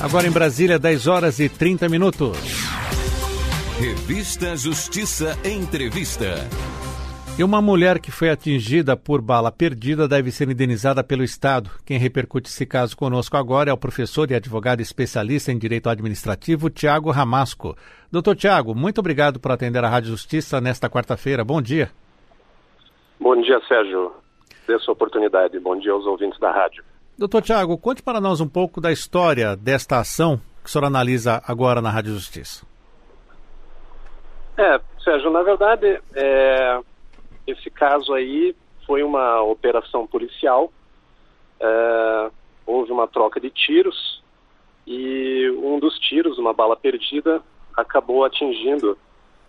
Agora em Brasília, 10 horas e 30 minutos. Revista Justiça Entrevista. E uma mulher que foi atingida por bala perdida deve ser indenizada pelo Estado. Quem repercute esse caso conosco agora é o professor e advogado especialista em Direito Administrativo, Tiago Ramasco. Doutor Tiago, muito obrigado por atender a Rádio Justiça nesta quarta-feira. Bom dia. Bom dia, Sérgio. Dessa oportunidade. Bom dia aos ouvintes da rádio. Doutor Tiago, conte para nós um pouco da história desta ação que o senhor analisa agora na Rádio Justiça. Sérgio, na verdade, esse caso aí foi uma operação policial, houve uma troca de tiros e um dos tiros, uma bala perdida, acabou atingindo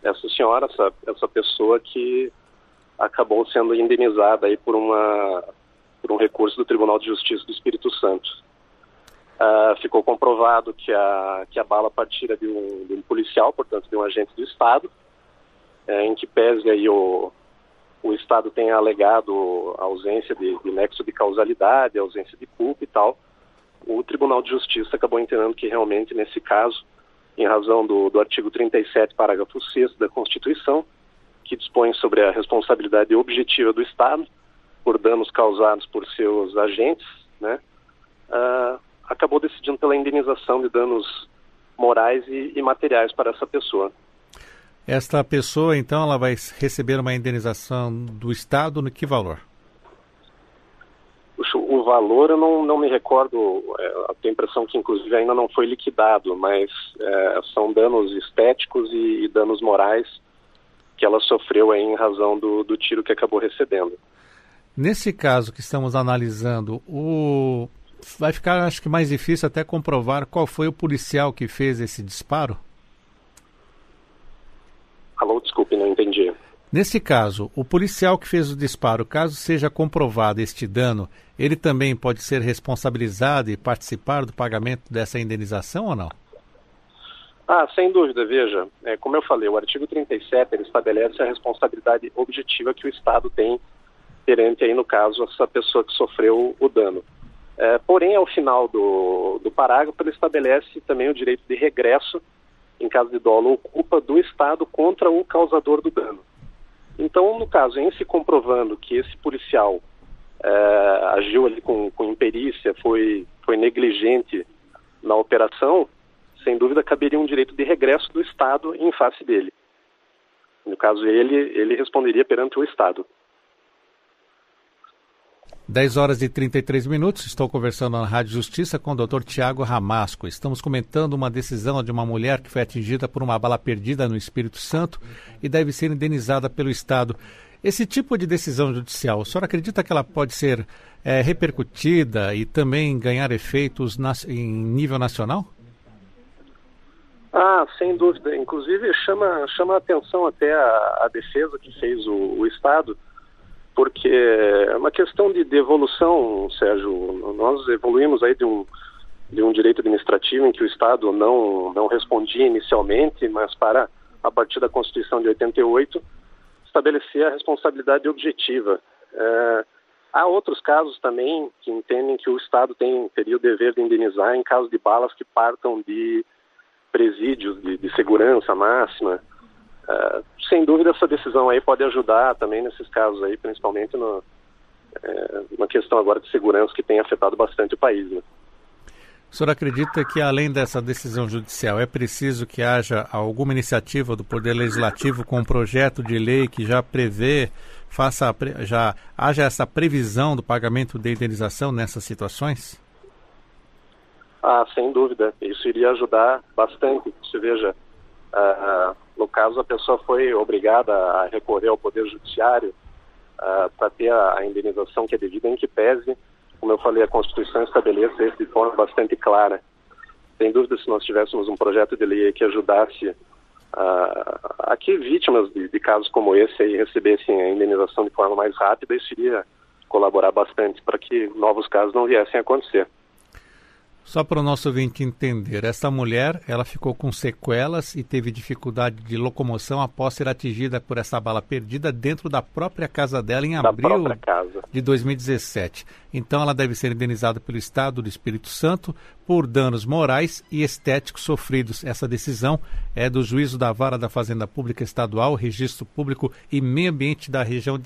essa senhora, essa pessoa que acabou sendo indenizada aí por um recurso do Tribunal de Justiça do Espírito Santo. Ficou comprovado que a bala partira de um policial, portanto de um agente do Estado, em que pese aí o Estado tenha alegado a ausência de nexo de causalidade, a ausência de culpa e tal. O Tribunal de Justiça acabou entendendo que realmente nesse caso, em razão do artigo 37, parágrafo 6º da Constituição, que dispõe sobre a responsabilidade objetiva do Estado por danos causados por seus agentes, né, acabou decidindo pela indenização de danos morais e materiais para essa pessoa. Esta pessoa, então, ela vai receber uma indenização do Estado no que valor? O valor eu não me recordo, eu tenho a impressão que inclusive ainda não foi liquidado, mas são danos estéticos e danos morais que ela sofreu aí em razão do tiro que acabou recebendo. Nesse caso que estamos analisando, vai ficar, acho que, mais difícil até comprovar qual foi o policial que fez esse disparo? Alô, desculpe, não entendi. Nesse caso, o policial que fez o disparo, caso seja comprovado este dano, ele também pode ser responsabilizado e participar do pagamento dessa indenização ou não? Sem dúvida, veja, como eu falei, o artigo 37 ele estabelece a responsabilidade objetiva que o Estado tem perante, aí, no caso, essa pessoa que sofreu o dano. Porém, ao final do parágrafo, ele estabelece também o direito de regresso em caso de dolo ou culpa do Estado contra o causador do dano. Então, no caso, em se comprovando que esse policial agiu ali com imperícia, foi negligente na operação, sem dúvida caberia um direito de regresso do Estado em face dele. No caso, ele responderia perante o Estado. 10 horas e 33 minutos, estou conversando na Rádio Justiça com o Dr. Tiago Ramasco. Estamos comentando uma decisão de uma mulher que foi atingida por uma bala perdida no Espírito Santo e deve ser indenizada pelo Estado. Esse tipo de decisão judicial, o senhor acredita que ela pode ser repercutida e também ganhar efeitos em nível nacional? Sem dúvida. Inclusive chama a atenção até a defesa que fez o Estado, porque é uma questão de evolução, Sérgio. Nós evoluímos aí de um direito administrativo em que o Estado não respondia inicialmente, mas a partir da Constituição de 88, estabelecer a responsabilidade objetiva. Há outros casos também que entendem que o Estado teria o dever de indenizar em caso de balas que partam de presídios de segurança máxima. Sem dúvida, essa decisão aí pode ajudar também nesses casos aí, principalmente uma questão agora de segurança que tem afetado bastante o país, né? O senhor acredita que, além dessa decisão judicial, é preciso que haja alguma iniciativa do Poder Legislativo com um projeto de lei que já haja essa previsão do pagamento de indenização nessas situações? Sem dúvida. Isso iria ajudar bastante. Você veja, no caso, a pessoa foi obrigada a recorrer ao Poder Judiciário para ter a indenização que é devida, em que pese, como eu falei, a Constituição estabelece isso de forma bastante clara. Sem dúvida, se nós tivéssemos um projeto de lei que ajudasse a que vítimas de casos como esse aí recebessem a indenização de forma mais rápida, isso iria colaborar bastante para que novos casos não viessem a acontecer. Só para o nosso ouvinte entender, essa mulher, ela ficou com sequelas e teve dificuldade de locomoção após ser atingida por essa bala perdida dentro da própria casa dela em abril de 2017. Então ela deve ser indenizada pelo Estado do Espírito Santo por danos morais e estéticos sofridos. Essa decisão é do Juízo da Vara da Fazenda Pública Estadual, Registro Público e Meio Ambiente da região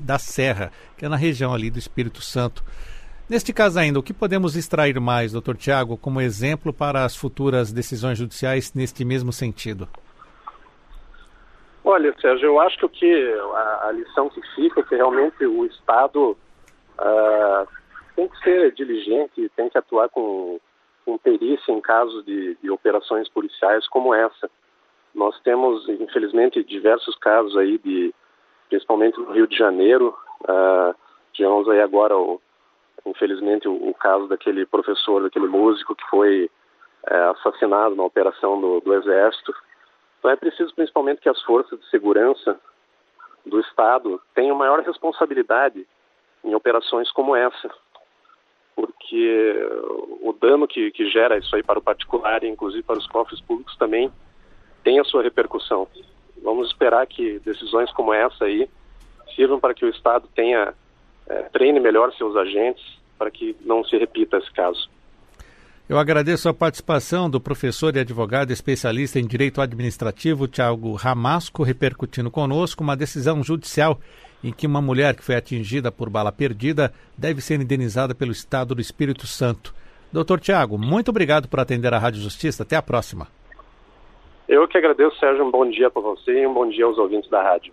da Serra, que é na região ali do Espírito Santo. Neste caso ainda, o que podemos extrair mais, doutor Tiago, como exemplo para as futuras decisões judiciais neste mesmo sentido? Olha, Sérgio, eu acho que a lição que fica é que realmente o Estado tem que ser diligente, tem que atuar com perícia em casos de operações policiais como essa. Nós temos, infelizmente, diversos casos aí, principalmente no Rio de Janeiro. Tivemos aí agora infelizmente, o caso daquele professor, daquele músico que foi assassinado na operação do Exército. Então é preciso principalmente que as forças de segurança do Estado tenham maior responsabilidade em operações como essa, porque o dano que gera isso aí para o particular e inclusive para os cofres públicos também tem a sua repercussão. Vamos esperar que decisões como essa aí sirvam para que o Estado treine melhor seus agentes para que não se repita esse caso. Eu agradeço a participação do professor e advogado especialista em Direito Administrativo, Tiago Ramasco, repercutindo conosco uma decisão judicial em que uma mulher que foi atingida por bala perdida deve ser indenizada pelo Estado do Espírito Santo. Doutor Tiago, muito obrigado por atender a Rádio Justiça. Até a próxima. Eu que agradeço, Sérgio. Um bom dia para você e um bom dia aos ouvintes da rádio.